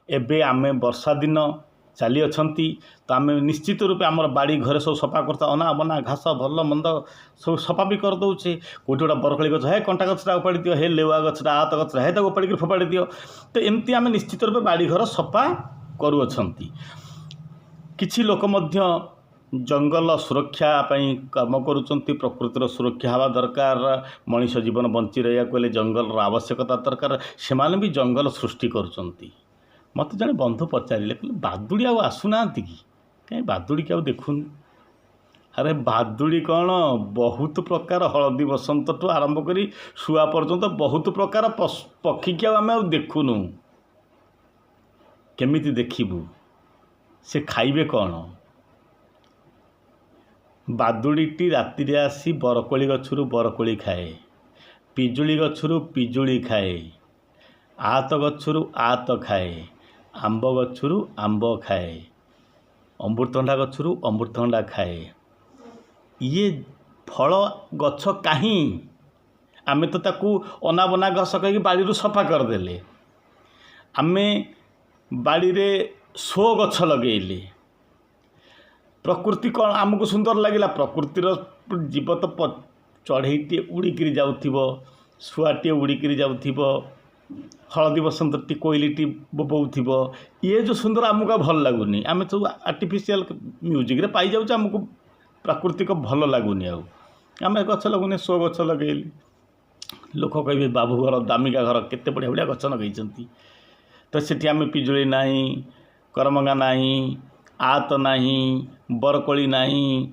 एबे आमे वर्षा दिन चली अछंती तो आम निश्चित रूपे आम बाड़ी घरे सब सफा करता अना बना घास भल मंद सब सफा भी कर दौचे कौटी गोटा बरकोली गछ है कंटा गछटा उपाड़ी दियो हे लेवा गछटा आत गछटा है ताको उपाड़ी फोपाड़ी दियो तो एमती आम निश्चित रूपे बाड़ी घर सफा करूछंती। किछि लोक मध्य जंगल सुरक्षा पई काम करूछंती प्रकृतिर सुरक्षा हवा दरकार मनीष जीवन बंची रहिया को जंगल आवश्यकता दरकार से भी जंगल सृष्टि करूछंती। मत जड़े बंधु पचारे कहले बादुड़ी आसुना कि कहीं बादुड़ी क्या देखुन अरे बादुड़ी कौन बहुत प्रकार हलदी बसंत ठू आरंभ करी शुआ पर्यंत बहुत प्रकार पक्षी क्या आम देखुनु केमिति देखिबू से खाइबे कौन बादुड़ीटी राति रे आसी बरकोली गछरू बरकोली खाए पिजुली गछरू पिजुली खाए आत गछरू आत खाए आंब गछरू आंब खाए अमृतभंडा गछरू अमृतभंडा खाए ये फल गछ कहीं आमे तो ताकू अनाबना घास कहीं बाड़ी सफा करदेले आमे बाड़ी रे शो गछ लगेले प्रकृति कौन आमको सुंदर लगिला प्रकृतिर जीव तो चढ़ईटे उड़ीकी जाऊथिबो शुआटे उड़ीकी जाऊथिबो हलदी बसंत टी कोईलीटी बोबौथिबो ये जो सुंदर आमको भल लगुनि आम सब आर्टिफिशियल म्यूजिक रे पाई जाऊँ आमको प्राकृतिक भल लगुनि आम गछ लगुनि शो गछ लगेली लोक कहे बाबू घर दामिका घर केते बढ़िया बढ़िया गछ लगेइछंती तो सेठी आम पिजुली नाही करमंगा नाही आत नाही बरकोली नाही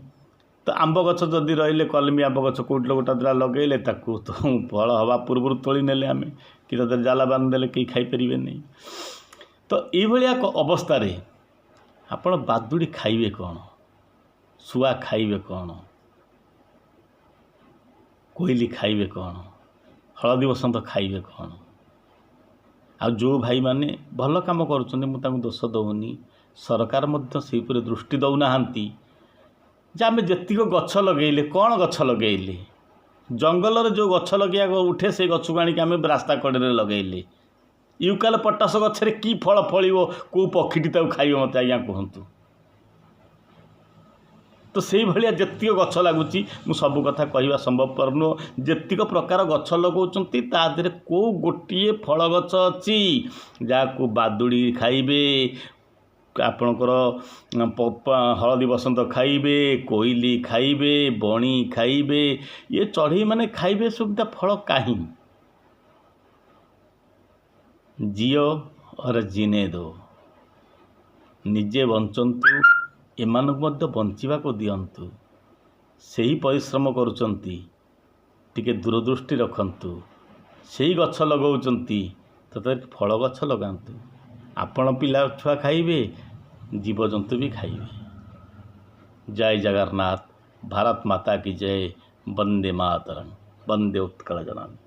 तो आंब गछ जदि रहिले कलमी आंब गछ कोट गोटा दुरा लगेले ताकू तो फल हवा पूर्व तोली नेले आम कि जाला बांधिदेले कहीं खाईपारे नहीं तो ये अवस्था आपण बादुड़ी खाइबे कौन शुआ खाइबे कौन कोईली खाइबे कौन हलदी बसंत खाइबे कौन आ जो भाई माने भल काम करुछन्ति मु तांको दोष दउनी सरकार मध्य से दृष्टि दौनाहांती जे आम जेतिक गछ लगेले कौन गछ लगेले जंगल जो गछ लगे उठे से गछ को आनिक आम रास्ता कड़े लगेले यूकाल पटास गछरे की फल फलिबो को पक्षीटी ताऊ खाइबो मते आज्ञा कहतु तो से भाया जेतिक गछ लगुच सब कथा कहवा संभवपर नुह जेतिक प्रकार गछ लगौंती ता देहरे को गोटे फल गछ अच्छी जहाँ बादुड़ी खाइबे आपणकर हलदी बसंत खाइबे कोईली खाइबे बणी खाइबे ये चढ़ई माने खाइबे सुविधा फल कहीं जियो और जीने दो निजे बंचंतु एमानक मध्य बंचिबा को दियंतु सेही परिश्रम करुचंती टिके दूरदृष्टि रखंतु सेही गछ लगौचंती तो फल गछ लगांतु आपण पिला छुआ खाइबे जीवजंतु भी खाइबे। जय जगन्नाथ भारत माता की जय वंदे मातरम वंदे उत्कल जननी।